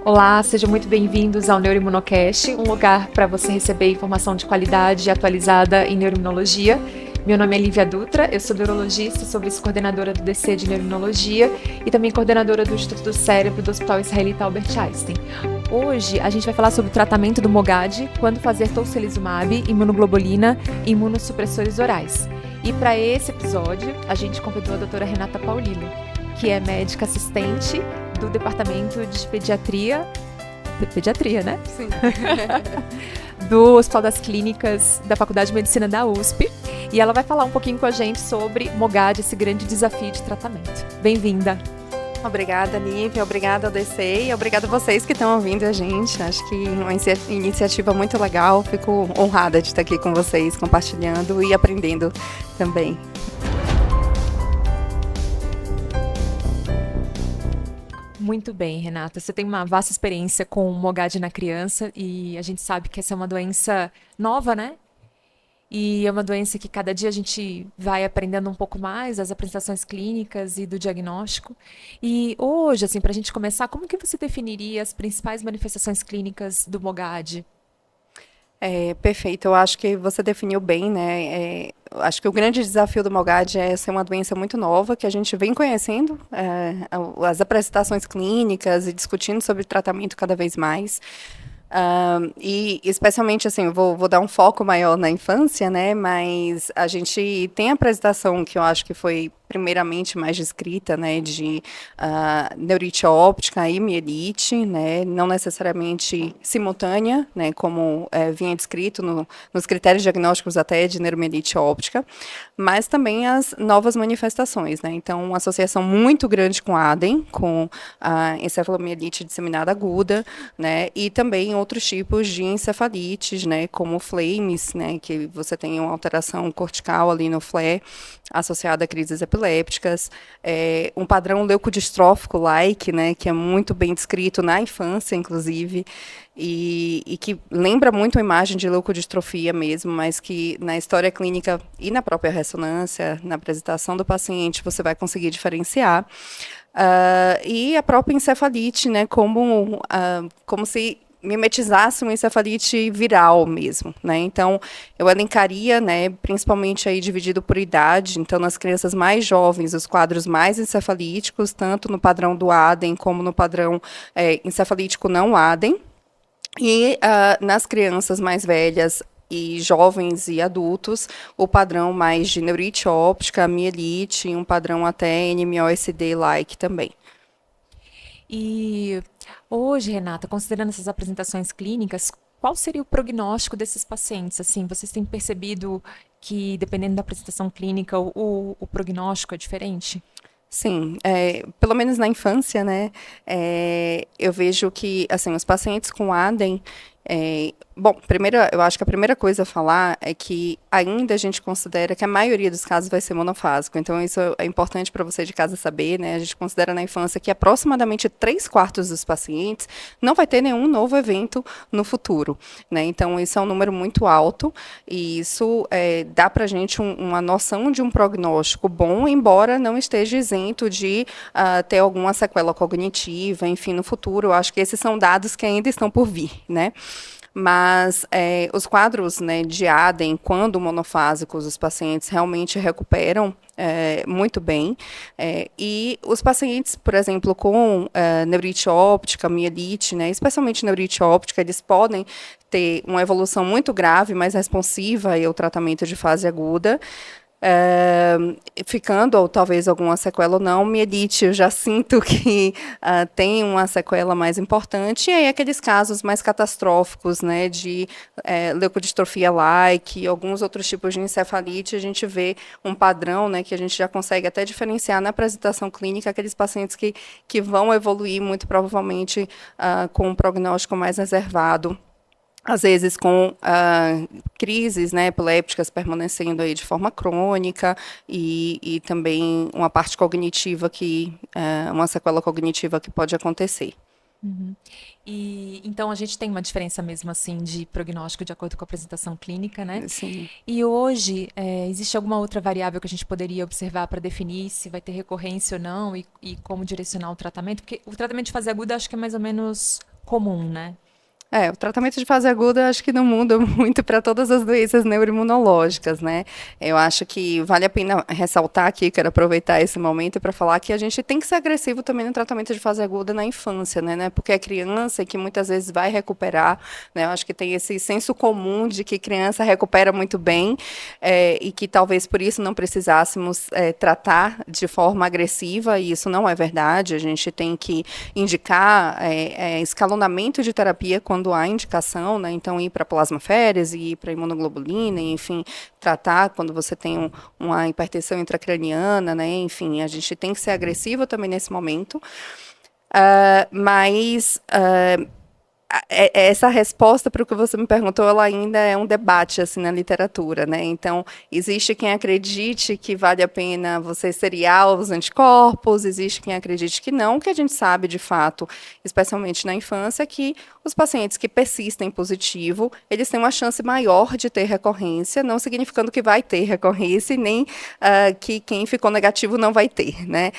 Olá, sejam muito bem-vindos ao Neuroimunocast, um lugar para você receber informação de qualidade atualizada em neuroimunologia. Meu nome é Lívia Dutra, eu sou neurologista, sou vice-coordenadora do DC de Neuroimunologia e também coordenadora do Instituto do Cérebro do Hospital Israelita Albert Einstein. Hoje a gente vai falar sobre o tratamento do MOGAD, quando fazer tocilizumab, imunoglobulina e imunossupressores orais. E para esse episódio, a gente convidou a doutora Renata Paulino, que é médica assistente do Departamento de Pediatria, né? Sim. Do Hospital das Clínicas da Faculdade de Medicina da USP. E ela vai falar um pouquinho com a gente sobre MOGAD, esse grande desafio de tratamento. Bem-vinda! Obrigada, Lívia. Obrigada ao DC e obrigada a vocês que estão ouvindo a gente. Acho que uma iniciativa muito legal. Fico honrada de estar aqui com vocês, compartilhando e aprendendo também. Muito bem, Renata. Você tem uma vasta experiência com o MOGAD na criança e a gente sabe que essa é uma doença nova, né? E é uma doença que cada dia a gente vai aprendendo um pouco mais das apresentações clínicas e do diagnóstico. E hoje, assim, para a gente começar, como que você definiria as principais manifestações clínicas do MOGAD? Perfeito, eu acho que você definiu bem, né? Acho que o grande desafio do MOGAD é ser uma doença muito nova, que a gente vem conhecendo as apresentações clínicas e discutindo sobre tratamento cada vez mais. E especialmente, assim, eu vou dar um foco maior na infância, né? Mas a gente tem a apresentação que eu acho que foi primeiramente mais descrita, né, de neurite óptica e mielite, né, não necessariamente simultânea, né, como vinha descrito nos critérios diagnósticos até de neuromielite óptica, mas também as novas manifestações, né, então uma associação muito grande com ADEM, com a encefalomielite disseminada aguda, né, e também outros tipos de encefalites, né, como flames, né, que você tem uma alteração cortical ali no FLE, associada a crises epilépticas, um padrão leucodistrófico-like, né, que é muito bem descrito na infância, inclusive, e que lembra muito a imagem de leucodistrofia mesmo, mas que na história clínica e na própria ressonância, na apresentação do paciente, você vai conseguir diferenciar. E a própria encefalite, né, como se mimetizasse uma encefalite viral mesmo, né? Então, eu elencaria, né, principalmente aí dividido por idade. Então, nas crianças mais jovens, os quadros mais encefalíticos, tanto no padrão do ADEM como no padrão encefalítico não ADEM. E nas crianças mais velhas e jovens e adultos, o padrão mais de neurite óptica, mielite, e um padrão até NMOSD-like também. E hoje, Renata, considerando essas apresentações clínicas, qual seria o prognóstico desses pacientes? Assim, vocês têm percebido que, dependendo da apresentação clínica, o prognóstico é diferente? Sim, pelo menos na infância, né, eu vejo que, assim, os pacientes com ADEM, bom, primeiro, eu acho que a primeira coisa a falar é que ainda a gente considera que a maioria dos casos vai ser monofásico, então isso é importante para você de casa saber, né, a gente considera na infância que aproximadamente 3/4 dos pacientes não vai ter nenhum novo evento no futuro, né, então isso é um número muito alto, e isso dá para a gente uma noção de um prognóstico bom, embora não esteja isento de ter alguma sequela cognitiva, enfim, no futuro. Eu acho que esses são dados que ainda estão por vir, né? Mas os quadros, né, de ADEM, quando monofásicos, os pacientes realmente recuperam muito bem. E os pacientes, por exemplo, com neurite óptica, mielite, né, especialmente neurite óptica, eles podem ter uma evolução muito grave, mais responsiva ao tratamento de fase aguda, ficando, ou talvez alguma sequela ou não. Mielite, eu já sinto que tem uma sequela mais importante, e aí aqueles casos mais catastróficos, né, de leucodistrofia-like, e alguns outros tipos de encefalite, a gente vê um padrão, né, que a gente já consegue até diferenciar na apresentação clínica, aqueles pacientes que vão evoluir muito provavelmente com um prognóstico mais reservado, às vezes com crises, né, epilépticas permanecendo aí de forma crônica, e também uma parte cognitiva uma sequela cognitiva que pode acontecer. Uhum. E então a gente tem uma diferença mesmo assim de prognóstico de acordo com a apresentação clínica, né? Sim. E hoje existe alguma outra variável que a gente poderia observar para definir se vai ter recorrência ou não e como direcionar o tratamento? Porque o tratamento de fase aguda acho que é mais ou menos comum, né? O tratamento de fase aguda acho que não muda muito para todas as doenças neuroimunológicas, né? Eu acho que vale a pena ressaltar aqui, quero aproveitar esse momento para falar que a gente tem que ser agressivo também no tratamento de fase aguda na infância, né? Porque é criança que muitas vezes vai recuperar, né? Eu acho que tem esse senso comum de que criança recupera muito bem e que talvez por isso não precisássemos tratar de forma agressiva, e isso não é verdade. A gente tem que indicar escalonamento de terapia quando há indicação, né? Então ir para plasmaférese, ir para imunoglobulina, enfim, tratar quando você tem uma hipertensão intracraniana, né? Enfim, a gente tem que ser agressivo também nesse momento. Mas essa resposta para o que você me perguntou, ela ainda é um debate assim na literatura, né? Então, existe quem acredite que vale a pena você seriar os anticorpos, existe quem acredite que não, que a gente sabe de fato, especialmente na infância, que os pacientes que persistem positivo, eles têm uma chance maior de ter recorrência, não significando que vai ter recorrência, nem que quem ficou negativo não vai ter, né?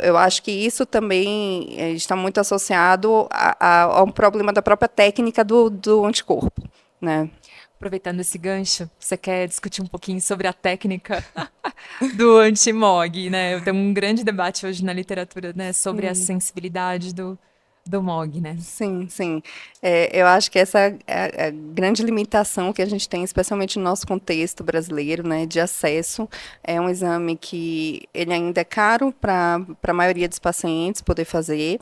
Eu acho que isso também está muito associado a um problema da própria técnica do anticorpo, né? Aproveitando esse gancho, você quer discutir um pouquinho sobre a técnica do anti-MOG, né? Tem um grande debate hoje na literatura, né, sobre a sensibilidade do MOG, né? Sim, sim. Eu acho que essa é a grande limitação que a gente tem, especialmente no nosso contexto brasileiro, né, de acesso. É um exame que ele ainda é caro para a maioria dos pacientes poder fazer,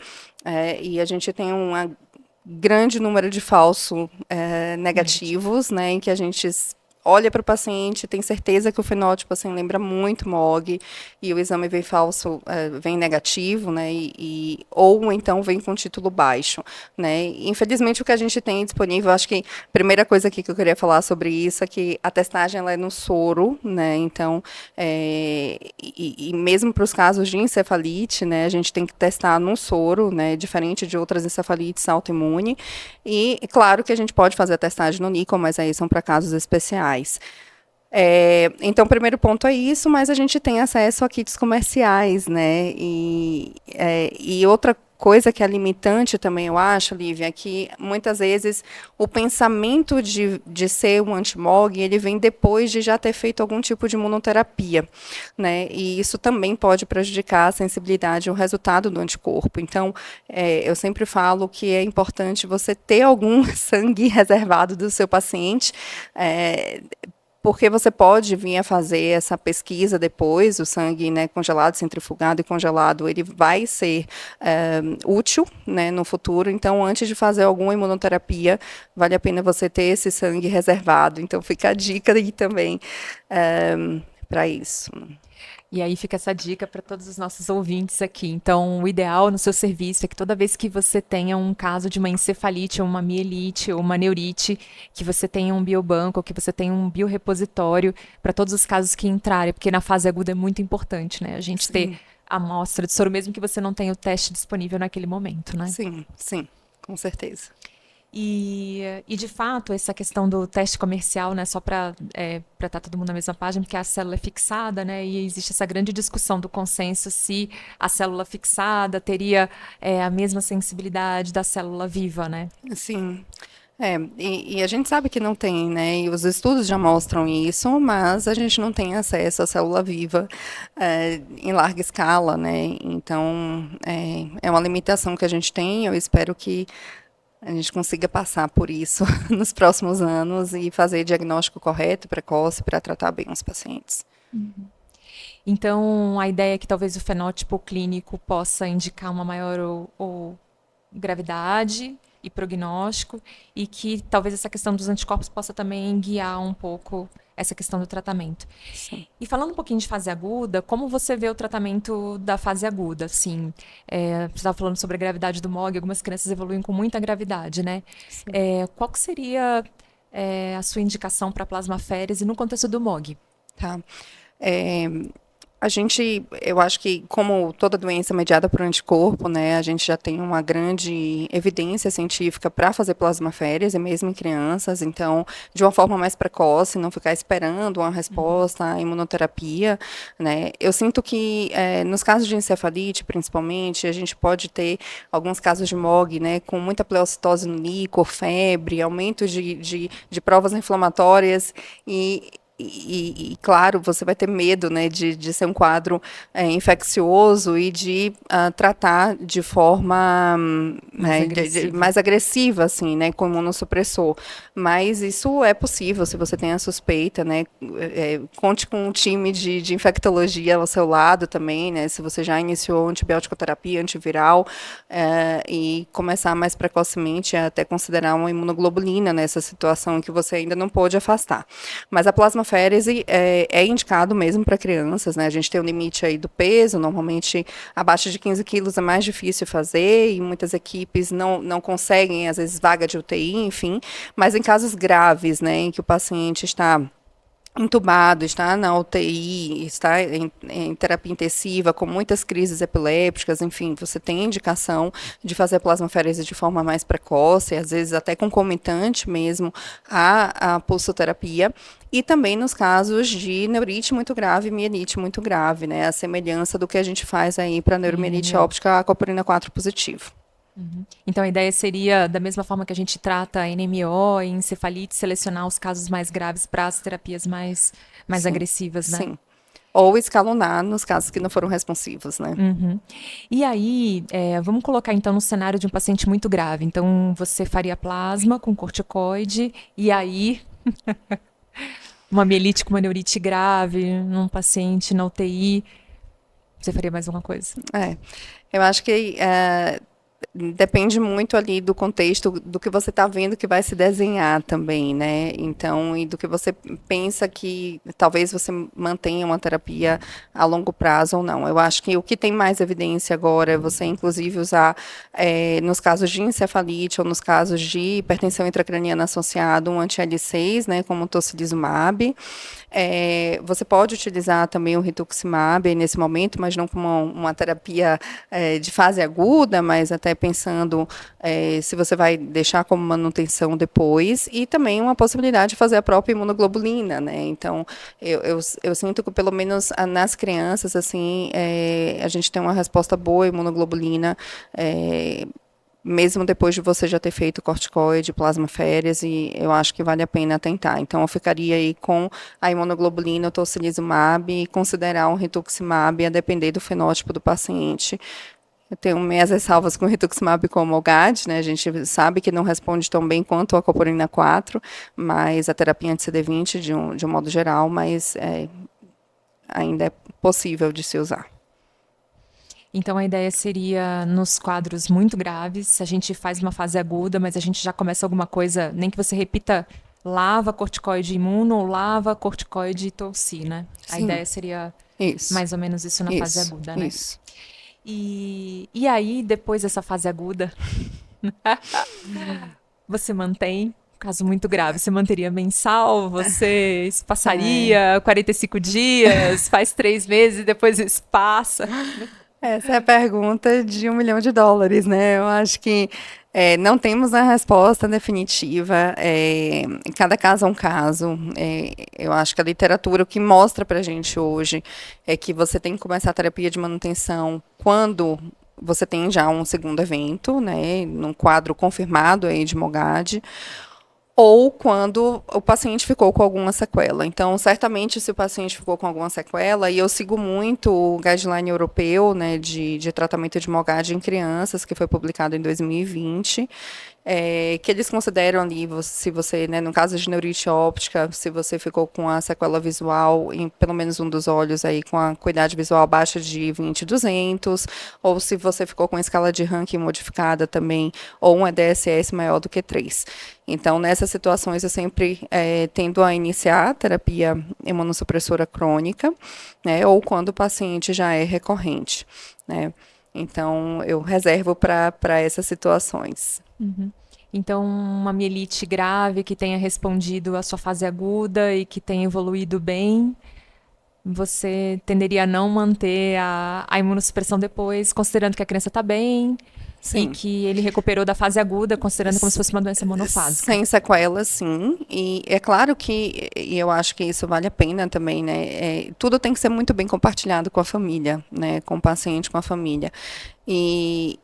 e a gente tem um grande número de falsos negativos, né, em que a gente olha para o paciente, tem certeza que o fenótipo assim, lembra muito MOG, e o exame vem falso, vem negativo, né, ou então vem com título baixo, né. Infelizmente, o que a gente tem disponível, acho que a primeira coisa aqui que eu queria falar sobre isso é que a testagem ela é no soro, né, então, e mesmo para os casos de encefalite, né, a gente tem que testar no soro, né, diferente de outras encefalites autoimune, e claro que a gente pode fazer a testagem no níquel, mas aí são para casos especiais. Então, o primeiro ponto é isso, mas a gente tem acesso a kits comerciais, né? E outra coisa que é limitante também, eu acho, Lívia, é que muitas vezes o pensamento de ser um anti-MOG, ele vem depois de já ter feito algum tipo de imunoterapia, né? E isso também pode prejudicar a sensibilidade e o resultado do anticorpo. Então, eu sempre falo que é importante você ter algum sangue reservado do seu paciente, porque você pode vir a fazer essa pesquisa depois, o sangue, né, congelado, centrifugado e congelado, ele vai ser útil, né, no futuro. Então, antes de fazer alguma imunoterapia, vale a pena você ter esse sangue reservado. Então, fica a dica aí também para isso. E aí fica essa dica para todos os nossos ouvintes aqui. Então, o ideal no seu serviço é que toda vez que você tenha um caso de uma encefalite, ou uma mielite, ou uma neurite, que você tenha um biobanco, ou que você tenha um biorepositório para todos os casos que entrarem, porque na fase aguda é muito importante, né? A gente ter a amostra de soro, mesmo que você não tenha o teste disponível naquele momento, né? Sim, sim, com certeza. E de fato, essa questão do teste comercial, né, só para estar todo mundo na mesma página, porque a célula é fixada, né, e existe essa grande discussão do consenso se a célula fixada teria a mesma sensibilidade da célula viva, né? Sim. E a gente sabe que não tem, né? E os estudos já mostram isso, mas a gente não tem acesso à célula viva em larga escala, né? Então, é uma limitação que a gente tem. Eu espero que a gente consiga passar por isso nos próximos anos e fazer diagnóstico correto, precoce, para tratar bem os pacientes. Então, a ideia é que talvez o fenótipo clínico possa indicar uma maior ou gravidade e prognóstico, e que talvez essa questão dos anticorpos possa também guiar um pouco essa questão do tratamento. Sim. E falando um pouquinho de fase aguda, como você vê o tratamento da fase aguda? Assim, você estava falando sobre a gravidade do MOG, algumas crianças evoluem com muita gravidade, né? Qual que seria a sua indicação para plasmaférese no contexto do MOG? Tá. Eu acho que como toda doença mediada por anticorpo, né, a gente já tem uma grande evidência científica para fazer plasmaférese, mesmo em crianças, então, de uma forma mais precoce, não ficar esperando uma resposta à imunoterapia, né. Eu sinto que, nos casos de encefalite, principalmente, a gente pode ter alguns casos de MOG, né, com muita pleocitose no líquor, febre, aumento de provas inflamatórias, claro, você vai ter medo, né, de ser um quadro infeccioso e de tratar de forma Mais agressiva. mais agressiva, assim, né, com imunossupressor. Mas isso é possível, se você tem a suspeita, né, conte com um time de infectologia ao seu lado também, né, se você já iniciou antibiótico-terapia, antiviral, e começar mais precocemente a até considerar uma imunoglobulina nessa situação em que você ainda não pôde afastar. Mas a plasmaférese é indicado mesmo para crianças, né? A gente tem um limite aí do peso, normalmente abaixo de 15 quilos é mais difícil fazer e muitas equipes não conseguem, às vezes, vaga de UTI, enfim. Mas em casos graves, né, em que o paciente está entubado, está na UTI, está em terapia intensiva, com muitas crises epilépticas, enfim, você tem indicação de fazer a plasmaférese de forma mais precoce, às vezes até concomitante mesmo à pulsoterapia, e também nos casos de neurite muito grave e mielite muito grave, né, a semelhança do que a gente faz aí para neuromielite NMO. óptica aquaporina 4 positivo. Então, a ideia seria, da mesma forma que a gente trata a NMO e encefalite, selecionar os casos mais graves para as terapias mais Sim, agressivas, né? sim. Ou escalonar nos casos que não foram responsivos, né? E aí, vamos colocar então no cenário de um paciente muito grave. Então, você faria plasma com corticoide, e aí, uma mielite com uma neurite grave, num paciente na UTI, você faria mais alguma coisa? Eu acho que depende muito ali do contexto do que você está vendo que vai se desenhar também, né? Então, e do que você pensa que talvez você mantenha uma terapia a longo prazo ou não. Eu acho que o que tem mais evidência agora é você, inclusive, usar nos casos de encefalite ou nos casos de hipertensão intracraniana associada um anti-L6, né, como o tocilizumab. Você pode utilizar também o rituximab nesse momento, mas não como uma terapia de fase aguda, mas até pensando se você vai deixar como manutenção depois, e também uma possibilidade de fazer a própria imunoglobulina, né? Então, eu sinto que pelo menos nas crianças, assim, a gente tem uma resposta boa à imunoglobulina, mesmo depois de você já ter feito corticoide, plasmaférese, eu acho que vale a pena tentar. Então, eu ficaria aí com a imunoglobulina, o tocilizumab, e considerar um rituximab, a depender do fenótipo do paciente. Eu tenho minhas ressalvas com o rituximab com o Molgad, né? A gente sabe que não responde tão bem quanto a coporina 4, mas a terapia anti-CD20 de um modo geral, mas ainda é possível de se usar. Então, a ideia seria, nos quadros muito graves, a gente faz uma fase aguda, mas a gente já começa alguma coisa, nem que você repita lava corticoide imuno ou lava corticoide tolsi, né? A Sim, ideia seria isso, mais ou menos isso na fase isso, aguda, né? isso. E aí, depois dessa fase aguda, você mantém, caso muito grave, você manteria mensal, você espaçaria 45 dias, faz 3 meses e depois espaça. Essa é a pergunta de US$ 1 milhão, né? Eu acho que não temos a resposta definitiva. Cada caso é um caso. Eu acho que a literatura, o que mostra para a gente hoje, é que você tem que começar a terapia de manutenção quando você tem já um segundo evento, né? Num quadro confirmado aí de MOGAD, ou quando o paciente ficou com alguma sequela. Então, certamente, se o paciente ficou com alguma sequela, e eu sigo muito o guideline europeu, né, de tratamento de MOGAD em crianças, que foi publicado em 2020, que eles consideram ali, se você, né, no caso de neurite óptica, se você ficou com a sequela visual em pelo menos um dos olhos aí com a acuidade visual abaixo de 20/200, ou se você ficou com a escala de Rankin modificada também, ou um EDSS maior do que 3. Então, nessas situações, eu sempre tendo a iniciar a terapia imunossupressora crônica, né, ou quando o paciente já é recorrente, né. Então, eu reservo para essas situações. Então, uma mielite grave que tenha respondido à sua fase aguda e que tenha evoluído bem, você tenderia a não manter a imunossupressão depois, considerando que a criança está bem e Sim. que ele recuperou da fase aguda, considerando como se fosse uma doença monofásica. Sem sequelas, sim. E é claro que, e eu acho que isso vale a pena também, né? Tudo tem que ser muito bem compartilhado com a família, né? Com o paciente, com a família. E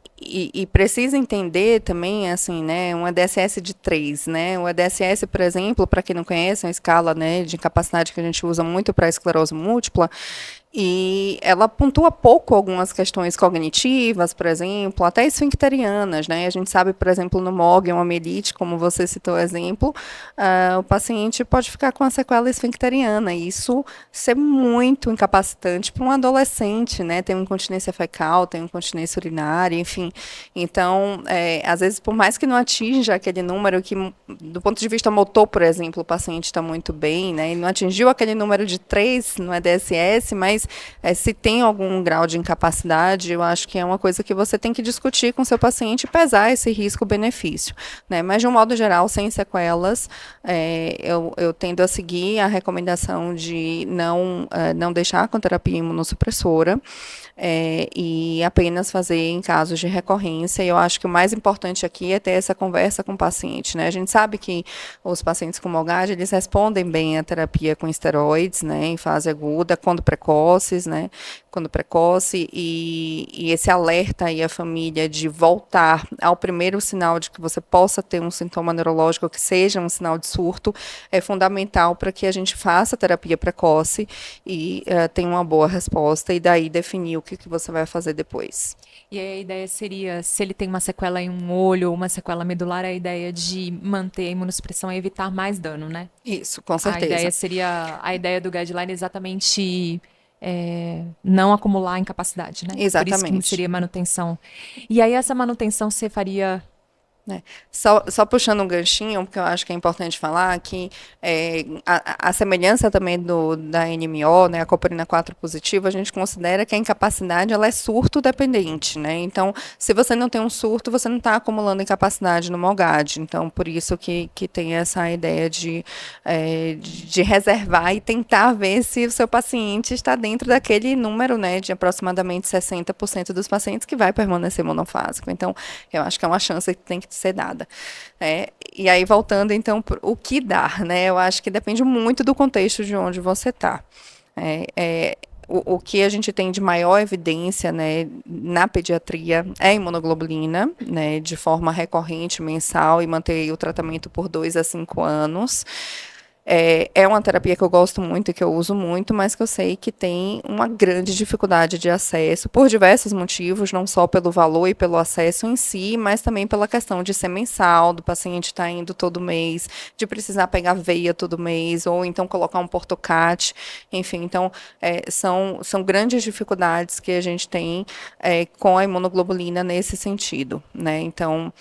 precisa entender também, assim, né, um EDSS de 3, né? O EDSS, por exemplo, para quem não conhece, é uma escala, né, de incapacidade que a gente usa muito para esclerose múltipla, e ela pontua pouco algumas questões cognitivas, por exemplo, até esfincterianas, né? A gente sabe, por exemplo, no MOG, uma mielite, como você citou o exemplo, o paciente pode ficar com a sequela esfincteriana, e isso ser muito incapacitante para um adolescente, né? Tem incontinência fecal, tem incontinência urinária, enfim. Então, às vezes, por mais que não atinja aquele número que, do ponto de vista motor, por exemplo, o paciente está muito bem, né? E não atingiu aquele número de 3 no EDSS, mas se tem algum grau de incapacidade, eu acho que é uma coisa que você tem que discutir com o seu paciente e pesar esse risco-benefício, né? Mas, de um modo geral, sem sequelas, eu tendo a seguir a recomendação de não deixar com terapia imunossupressora, e apenas fazer em casos de recorrência. E eu acho que o mais importante aqui é ter essa conversa com o paciente, né? A gente sabe que os pacientes com MOGAD, eles respondem bem à terapia com esteroides, né, em fase aguda, quando precoces, né, quando precoce, e esse alerta aí à família de voltar ao primeiro sinal de que você possa ter um sintoma neurológico que seja um sinal de surto, é fundamental para que a gente faça terapia precoce e tenha uma boa resposta, e daí definir o que você vai fazer depois. E aí a ideia seria, se ele tem uma sequela em um olho ou uma sequela medular, a ideia de manter a imunossupressão e evitar mais dano, né? Isso, com A ideia certeza. seria, a ideia do guideline é exatamente não acumular incapacidade, né? Por isso que Exatamente. seria manutenção. E aí essa manutenção você faria... Só puxando um ganchinho, porque eu acho que é importante falar que a semelhança também da NMO, né, a coporina 4 positiva, a gente considera que a incapacidade ela é surto dependente, né? Então, se você não tem um surto, você não está acumulando incapacidade no MOGAD. Então, por isso que tem essa ideia de reservar e tentar ver se o seu paciente está dentro daquele número, né, de aproximadamente 60% dos pacientes que vai permanecer monofásico. Então, eu acho que é uma chance que tem que ser dada. E aí, voltando, então, o que dar, né? Eu acho que depende muito do contexto de onde você está. O que a gente tem de maior evidência, né, na pediatria é a imunoglobulina, né, de forma recorrente, mensal, e manter o tratamento por 2 a 5 anos. É uma terapia que eu gosto muito e que eu uso muito, mas que eu sei que tem uma grande dificuldade de acesso, por diversos motivos, não só pelo valor e pelo acesso em si, mas também pela questão de ser mensal, do paciente estar indo todo mês, de precisar pegar veia todo mês, ou então colocar um portocate, enfim. Então, são grandes dificuldades que a gente tem com a imunoglobulina nesse sentido, né? Então,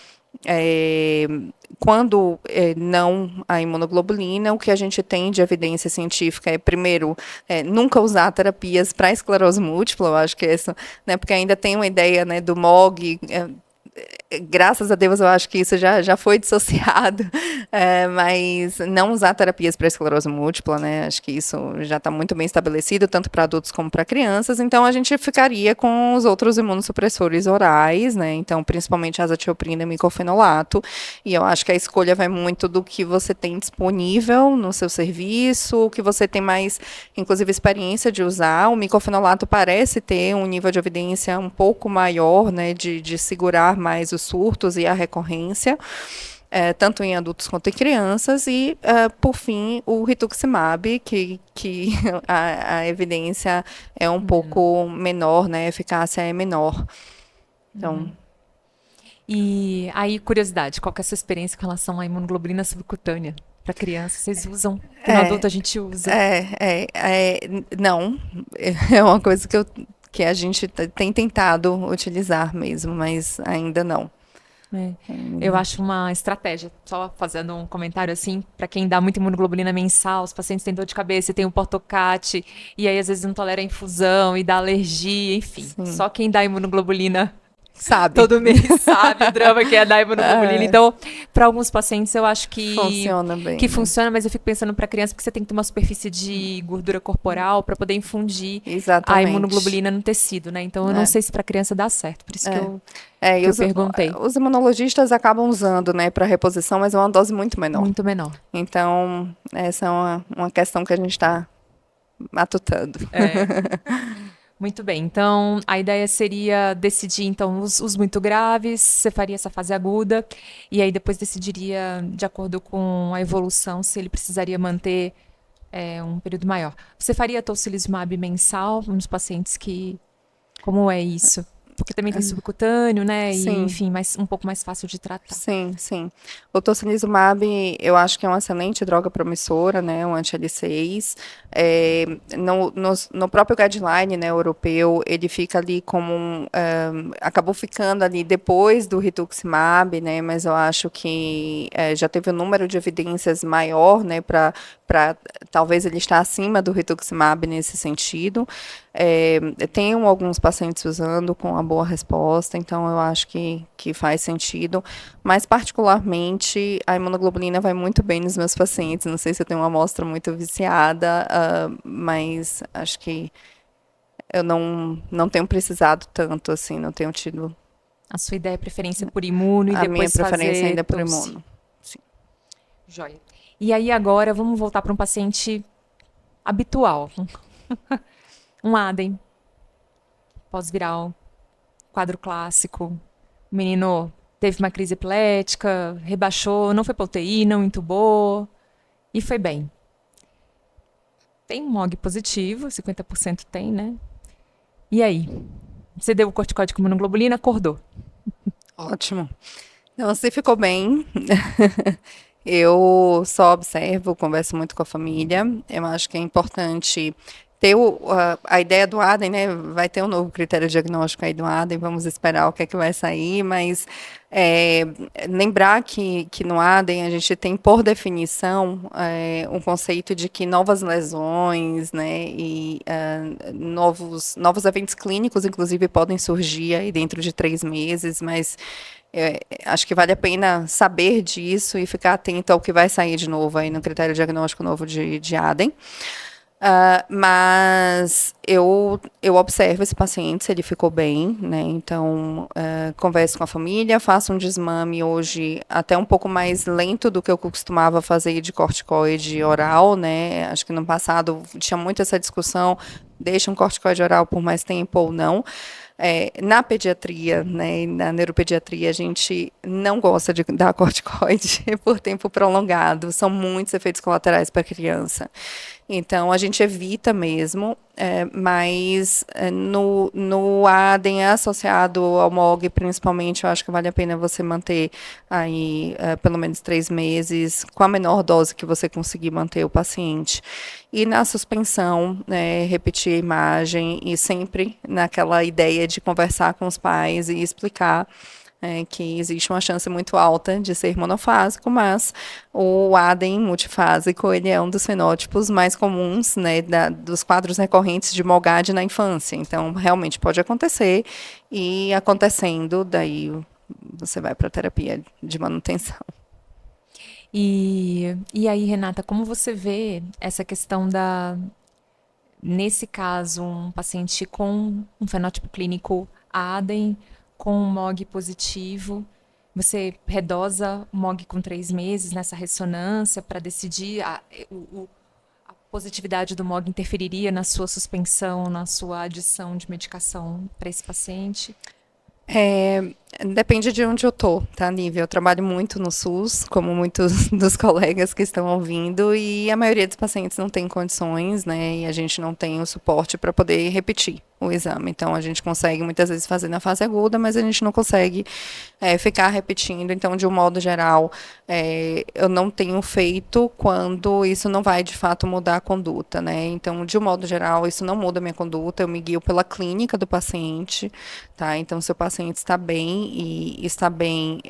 quando não a imunoglobulina, o que a gente tem de evidência científica é, primeiro, nunca usar terapias para esclerose múltipla, eu acho que é isso, né, porque ainda tem uma ideia, né, do MOG, graças a Deus eu acho que isso já foi dissociado, mas não usar terapias para esclerose múltipla, né, acho que isso já está muito bem estabelecido, tanto para adultos como para crianças, então a gente ficaria com os outros imunossupressores orais, né, então principalmente azatioprina e micofenolato, e eu acho que a escolha vai muito do que você tem disponível no seu serviço, o que você tem mais, inclusive, experiência de usar. O micofenolato parece ter um nível de evidência um pouco maior, né, de segurar mais os surtos e a recorrência, tanto em adultos quanto em crianças, e, por fim, o rituximab, que a evidência é um pouco menor, né, a eficácia é menor. Então, E aí, curiosidade, qual que é a sua experiência com relação à imunoglobulina subcutânea para criança? Vocês usam? Porque no adulto a gente usa. não, é uma coisa que a gente tem tentado utilizar mesmo, mas ainda não. Eu acho uma estratégia, só fazendo um comentário assim, para quem dá muita imunoglobulina mensal, os pacientes têm dor de cabeça, tem um portocate, e aí às vezes não tolera a infusão e dá alergia, enfim. Sim. Só quem dá imunoglobulina sabe. Todo mês sabe o drama que é da imunoglobulina. Então, para alguns pacientes, eu acho que funciona bem. Que né? funciona, mas eu fico pensando para criança, porque você tem que ter uma superfície de gordura corporal para poder infundir a Exatamente. imunoglobulina no tecido, né? Então, eu não sei se para criança dá certo. Por isso que e eu perguntei. os imunologistas acabam usando, né, para reposição, mas é uma dose muito menor. Muito menor. Então, essa é uma questão que a gente está matutando. Muito bem, então a ideia seria decidir então os muito graves, você faria essa fase aguda, e aí depois decidiria, de acordo com a evolução, se ele precisaria manter um período maior. Você faria tocilizumab mensal nos pacientes que... Como é isso? Porque também tem subcutâneo, né? E, Sim. enfim, um pouco mais fácil de tratar. Sim. O tocilizumab, eu acho que é uma excelente droga promissora, né? Um anti-L6. No próprio guideline, né, europeu, ele fica ali como acabou ficando ali depois do rituximab, né? Mas eu acho que já teve um número de evidências maior, né? Para talvez ele estar acima do rituximab nesse sentido. Tenho alguns pacientes usando com uma boa resposta, então eu acho que faz sentido, mas particularmente a imunoglobulina vai muito bem nos meus pacientes, não sei se eu tenho uma amostra muito viciada, mas acho que eu não tenho precisado tanto, assim, não tenho tido... A sua ideia é preferência por imuno e a depois minha preferência fazer ainda é por toci. imuno. Sim. Joia. E aí agora vamos voltar para um paciente habitual. Um ADEM, pós-viral, quadro clássico. O menino teve uma crise epilética, rebaixou, não foi para UTI, não entubou e foi bem. Tem um MOG positivo, 50% tem, né? E aí? Você deu o corticóide com imunoglobulina, acordou. Ótimo. Então, você ficou bem. Eu só observo, converso muito com a família. Eu acho que é importante ter a ideia do ADEM, né? Vai ter um novo critério diagnóstico aí do ADEM, vamos esperar o que é que vai sair, mas lembrar que no ADEM a gente tem, por definição, um conceito de que novas lesões, né, e novos eventos clínicos, inclusive, podem surgir aí dentro de 3 meses, mas acho que vale a pena saber disso e ficar atento ao que vai sair de novo aí no critério diagnóstico novo de ADEM. Mas eu observo esse paciente, se ele ficou bem, né? Então, converso com a família, faço um desmame hoje até um pouco mais lento do que eu costumava fazer de corticoide oral, né? Acho que no passado tinha muito essa discussão, deixa um corticoide oral por mais tempo ou não. Na pediatria, né, e na neuropediatria, a gente não gosta de dar corticoide por tempo prolongado. São muitos efeitos colaterais para a criança. Então, a gente evita mesmo, mas no ADEM associado ao MOG, principalmente, eu acho que vale a pena você manter aí pelo menos 3 meses, com a menor dose que você conseguir manter o paciente. E na suspensão, repetir a imagem e sempre naquela ideia de conversar com os pais e explicar que existe uma chance muito alta de ser monofásico, mas o ADEM multifásico, ele é um dos fenótipos mais comuns, né, dos quadros recorrentes de MOGAD na infância. Então, realmente pode acontecer, e acontecendo, daí você vai para a terapia de manutenção. E aí, Renata, como você vê essa questão nesse caso, um paciente com um fenótipo clínico ADEM, com um MOG positivo, você redosa o MOG com 3 meses nessa ressonância para decidir a positividade do MOG interferiria na sua suspensão, na sua adição de medicação para esse paciente? Depende de onde eu tô, tá, Nívia? Eu trabalho muito no SUS, como muitos dos colegas que estão ouvindo, e a maioria dos pacientes não tem condições, né? E a gente não tem o suporte para poder repetir o exame. Então, a gente consegue muitas vezes fazer na fase aguda, mas a gente não consegue ficar repetindo. Então, de um modo geral, eu não tenho feito quando isso não vai, de fato, mudar a conduta, né? Então, de um modo geral, isso não muda a minha conduta, eu me guio pela clínica do paciente, tá? Então, se o paciente está bem, e está bem,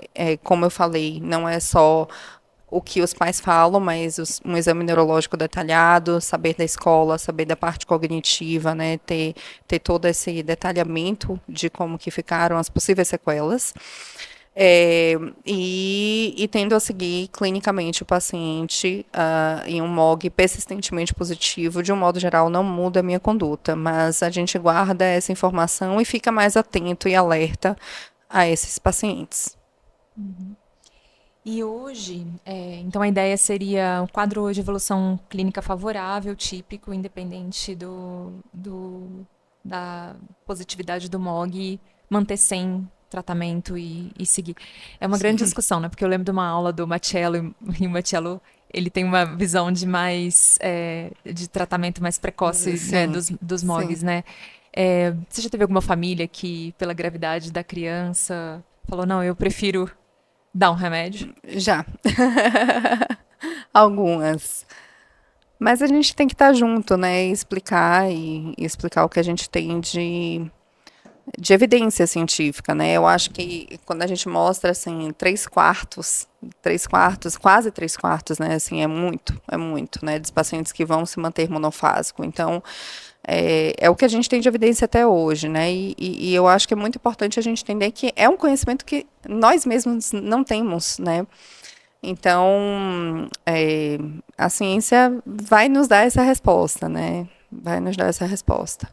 como eu falei, não é só o que os pais falam, mas um exame neurológico detalhado, saber da escola, saber da parte cognitiva, né, ter todo esse detalhamento de como que ficaram as possíveis sequelas. E tendo a seguir clinicamente o paciente em um MOG persistentemente positivo, de um modo geral, não muda a minha conduta, mas a gente guarda essa informação e fica mais atento e alerta a esses pacientes. E hoje, então a ideia seria um quadro de evolução clínica favorável, típico, independente da positividade do MOG, manter sem tratamento e seguir. É uma grande discussão, né? Porque eu lembro de uma aula do Machello, e o Machello, ele tem uma visão de tratamento mais precoce, né, dos MOGs, né? Você já teve alguma família que, pela gravidade da criança, falou, não, eu prefiro dar um remédio? Já. Algumas. Mas a gente tem que estar junto, né? E explicar o que a gente tem de evidência científica, né? Eu acho que quando a gente mostra, assim, quase 3/4, né? Assim, é muito, né? Dos pacientes que vão se manter monofásico. Então, é o que a gente tem de evidência até hoje, né? E eu acho que é muito importante a gente entender que é um conhecimento que nós mesmos não temos, né? Então, a ciência vai nos dar essa resposta, né? Vai nos dar essa resposta.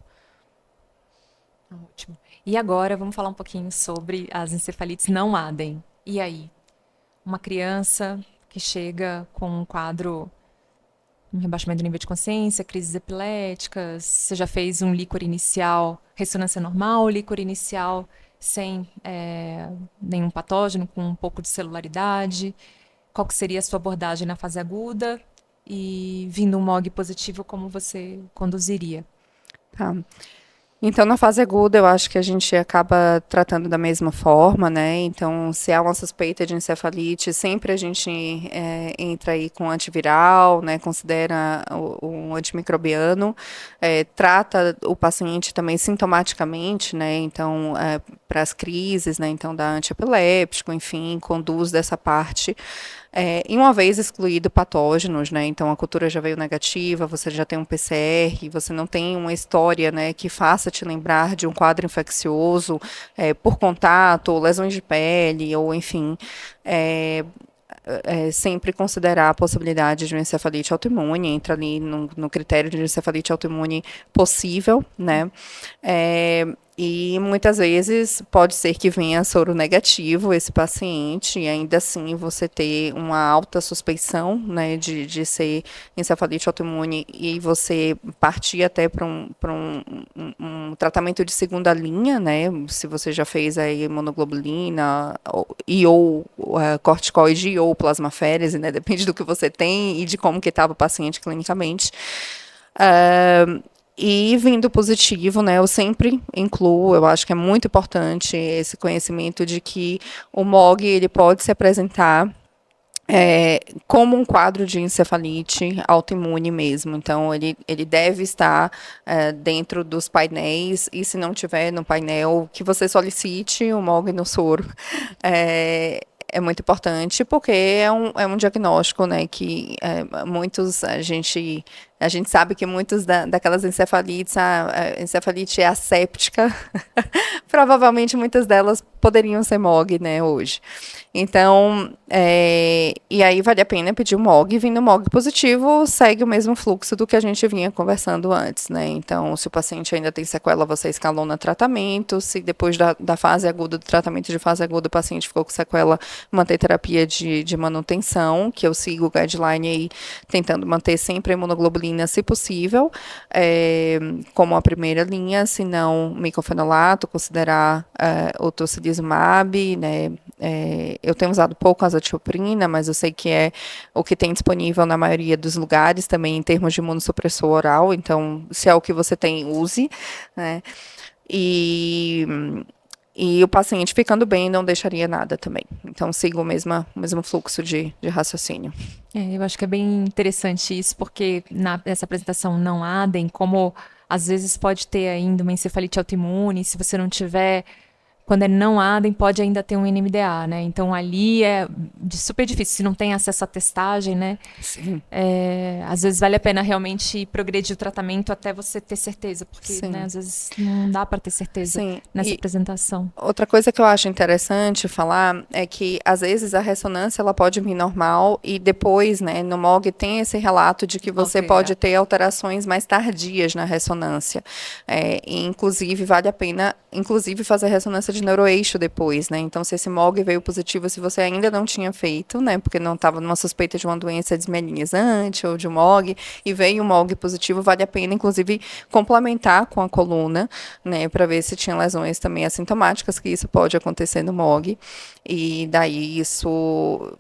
Ótimo. E agora vamos falar um pouquinho sobre as encefalites não ADEM. E aí? Uma criança que chega com um quadro, um rebaixamento do nível de consciência, crises epiléticas, você já fez um líquor inicial, ressonância normal, líquor inicial sem nenhum patógeno, com um pouco de celularidade. Qual que seria a sua abordagem na fase aguda? E vindo um MOG positivo, como você conduziria? Tá. Então, na fase aguda, eu acho que a gente acaba tratando da mesma forma, né? Então, se há uma suspeita de encefalite, sempre a gente entra aí com antiviral, né? Considera o antimicrobiano, trata o paciente também sintomaticamente, né? Então, para as crises, né? Então, dá antiepiléptico, enfim, conduz dessa parte. E uma vez excluído patógenos, né? Então a cultura já veio negativa, você já tem um PCR, você não tem uma história, né, que faça te lembrar de um quadro infeccioso por contato, ou lesões de pele, ou enfim. Sempre considerar a possibilidade de uma encefalite autoimune, entra ali no critério de encefalite autoimune possível, né? E muitas vezes pode ser que venha soro negativo esse paciente, e ainda assim você ter uma alta suspeição, né, de ser encefalite autoimune, e você partir até para um tratamento de segunda linha, né, se você já fez aí imunoglobulina, ou corticoide, ou plasmaférese, né, depende do que você tem e de como que estava o paciente clinicamente. E vindo positivo, né, eu sempre incluo, eu acho que é muito importante esse conhecimento de que o MOG ele pode se apresentar como um quadro de encefalite autoimune mesmo. Então, ele deve estar dentro dos painéis, e se não tiver no painel, que você solicite o MOG no soro. É muito importante, porque é um diagnóstico, né, que a gente sabe que muitos daquelas encefalites, a encefalite é asséptica, provavelmente muitas delas poderiam ser MOG, né, hoje. Então, e aí vale a pena pedir o MOG, vindo o MOG positivo, segue o mesmo fluxo do que a gente vinha conversando antes, né? Então, se o paciente ainda tem sequela, você escalona tratamento, se depois da fase aguda, do tratamento de fase aguda, o paciente ficou com sequela, manter terapia de manutenção, que eu sigo o guideline aí, tentando manter sempre a imunoglobulina, se possível, como a primeira linha, se não micofenolato, considerar o tocilizumab, né? Eu tenho usado pouco azathioprina, mas eu sei que é o que tem disponível na maioria dos lugares, também em termos de imunossupressor oral, então, se é o que você tem, use, né? E o paciente ficando bem, não deixaria nada também. Então, sigo o mesmo fluxo de raciocínio. Eu acho que é bem interessante isso, porque nessa apresentação não ADEM, como às vezes pode ter ainda uma encefalite autoimune, se você não tiver quando é não ADEM, pode ainda ter um NMDA, né? Então, ali é super difícil. Se não tem acesso à testagem, né? Sim. Às vezes vale a pena realmente progredir o tratamento até você ter certeza, porque, né, Sim. às vezes não dá para ter certeza Sim. nessa E apresentação. outra coisa que eu acho interessante falar é que, às vezes, a ressonância ela pode vir normal e depois, né, no MOG tem esse relato de que você pode ter alterações mais tardias na ressonância. E, inclusive, vale a pena, inclusive, fazer ressonância de neuroeixo depois, né? Então, se esse MOG veio positivo, se você ainda não tinha feito, né, porque não estava numa suspeita de uma doença desmielinizante ou de um MOG, e veio um MOG positivo, vale a pena, inclusive, complementar com a coluna, né, para ver se tinha lesões também assintomáticas, que isso pode acontecer no MOG. E daí isso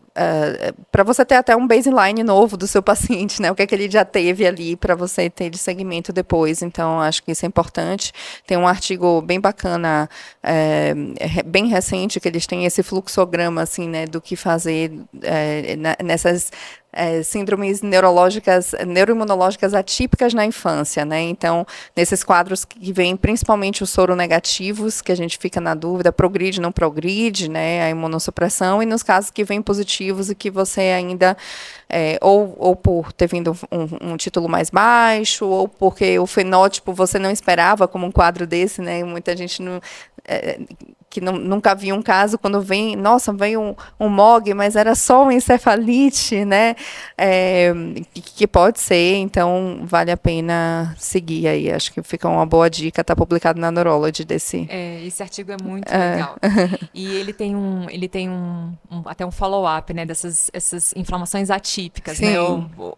para você ter até um baseline novo do seu paciente, né? O que é que ele já teve ali para você ter de segmento depois. Então, acho que isso é importante. Tem um artigo bem bacana, bem recente, que eles têm esse fluxograma, assim, né, do que fazer nessas síndromes neurológicas, neuroimunológicas atípicas na infância, né? Então, nesses quadros que vêm principalmente os soronegativos, que a gente fica na dúvida, progride, não progride, né? A imunossupressão, e nos casos que vêm positivos e que você ainda, ou por ter vindo um título mais baixo, ou porque o fenótipo você não esperava como um quadro desse, né? Muita gente não... que nunca viu um caso, quando vem, nossa, veio um MOG, mas era só uma encefalite, né? Que pode ser, então vale a pena seguir aí. Acho que fica uma boa dica, está publicado na Neurology desse. Esse artigo é muito legal. E ele tem até um follow-up, né, essas inflamações atípicas, Sim. né?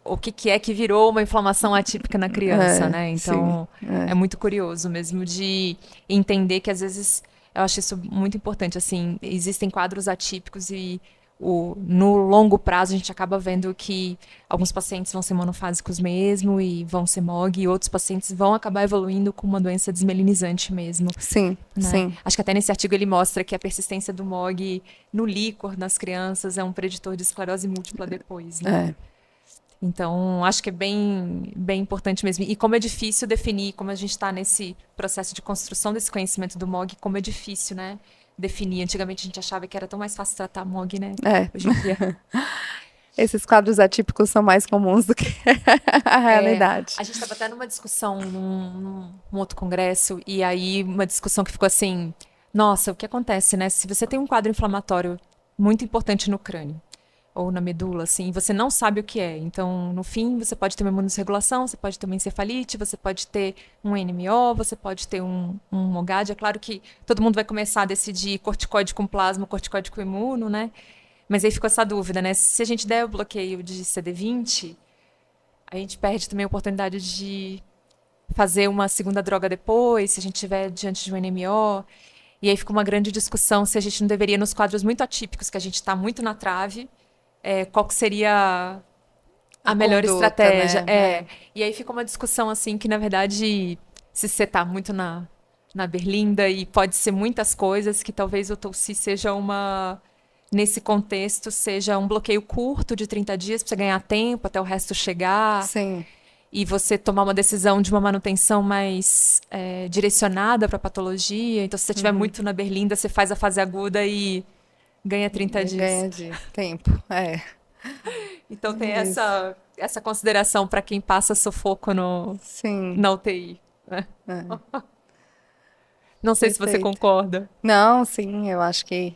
O que é que virou uma inflamação atípica na criança, né? Então, é muito curioso mesmo de entender que às vezes eu acho isso muito importante, assim, existem quadros atípicos e no longo prazo a gente acaba vendo que alguns pacientes vão ser monofásicos mesmo e vão ser MOG, e outros pacientes vão acabar evoluindo com uma doença desmielinizante mesmo. Sim, né? sim. Acho que até nesse artigo ele mostra que a persistência do MOG no líquor nas crianças é um preditor de esclerose múltipla depois, né? Então, acho que é bem, bem importante mesmo. E como é difícil definir, como a gente está nesse processo de construção desse conhecimento do MOG, como é difícil, né? Definir. Antigamente a gente achava que era tão mais fácil tratar MOG, né? Hoje em dia. Esses quadros atípicos são mais comuns do que a realidade. A gente estava até numa discussão num outro congresso, e aí uma discussão que ficou assim: nossa, o que acontece, né? Se você tem um quadro inflamatório muito importante no crânio, ou na medula, assim, você não sabe o que é. Então, no fim, você pode ter uma imunosregulação, você pode ter uma encefalite, você pode ter um NMO, você pode ter um MOGAD. É claro que todo mundo vai começar a decidir corticoide com plasma, corticoide com imuno, né? Mas aí ficou essa dúvida, né? Se a gente der o bloqueio de CD20, a gente perde também a oportunidade de fazer uma segunda droga depois, se a gente estiver diante de um NMO. E aí ficou uma grande discussão se a gente não deveria, nos quadros muito atípicos, que a gente está muito na trave, qual que seria a melhor conduta, estratégia. né? E aí ficou uma discussão assim que, na verdade, se você está muito na berlinda, e pode ser muitas coisas, que talvez o Tulsi seja nesse contexto, seja um bloqueio curto de 30 dias para você ganhar tempo até o resto chegar. Sim. E você tomar uma decisão de uma manutenção mais direcionada para a patologia. Então, se você estiver muito na berlinda, você faz a fase aguda e ganha 30 dias. Ganha de tempo, Então tem essa consideração para quem passa sufoco na UTI. Né? Não sei se você concorda. Não, sim, eu acho que...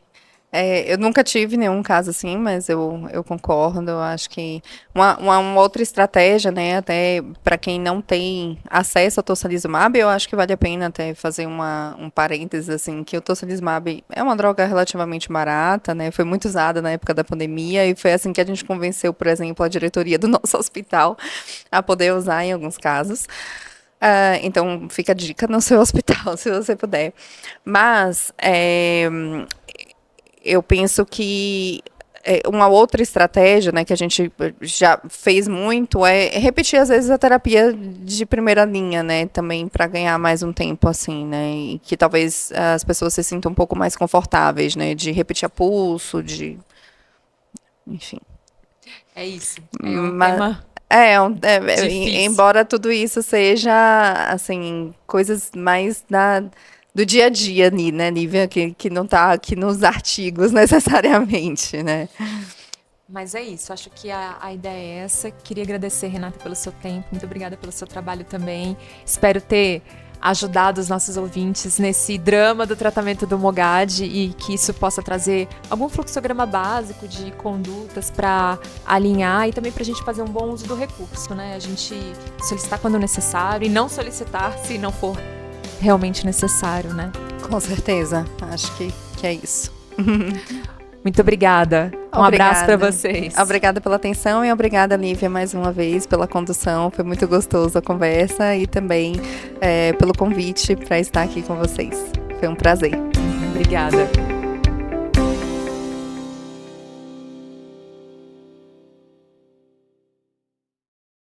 eu nunca tive nenhum caso assim, mas eu concordo. Eu acho que uma outra estratégia, né, até para quem não tem acesso ao tocilizumab, eu acho que vale a pena até fazer um parênteses, assim, que o tocilizumab é uma droga relativamente barata, né, foi muito usada na época da pandemia, e foi assim que a gente convenceu, por exemplo, a diretoria do nosso hospital a poder usar em alguns casos. Então, fica a dica no seu hospital, se você puder. Mas... eu penso que uma outra estratégia, né, que a gente já fez muito é repetir, às vezes, a terapia de primeira linha, né, também para ganhar mais um tempo, assim, né, e que talvez as pessoas se sintam um pouco mais confortáveis, né, de repetir a pulso, enfim. É isso. É um tema embora tudo isso seja, assim, coisas mais do dia a dia, né, Nívia, que não está aqui nos artigos necessariamente, né? Mas é isso, acho que a ideia é essa. Queria agradecer, Renata, pelo seu tempo, muito obrigada pelo seu trabalho também. Espero ter ajudado os nossos ouvintes nesse drama do tratamento do MOGAD e que isso possa trazer algum fluxograma básico de condutas para alinhar e também para a gente fazer um bom uso do recurso, né? A gente solicitar quando necessário e não solicitar se não for realmente necessário, né? Com certeza, acho que é isso. Muito obrigada. Um abraço para vocês. Obrigada pela atenção e obrigada, Nívia, mais uma vez pela condução. Foi muito gostoso a conversa e também pelo convite para estar aqui com vocês. Foi um prazer. Obrigada.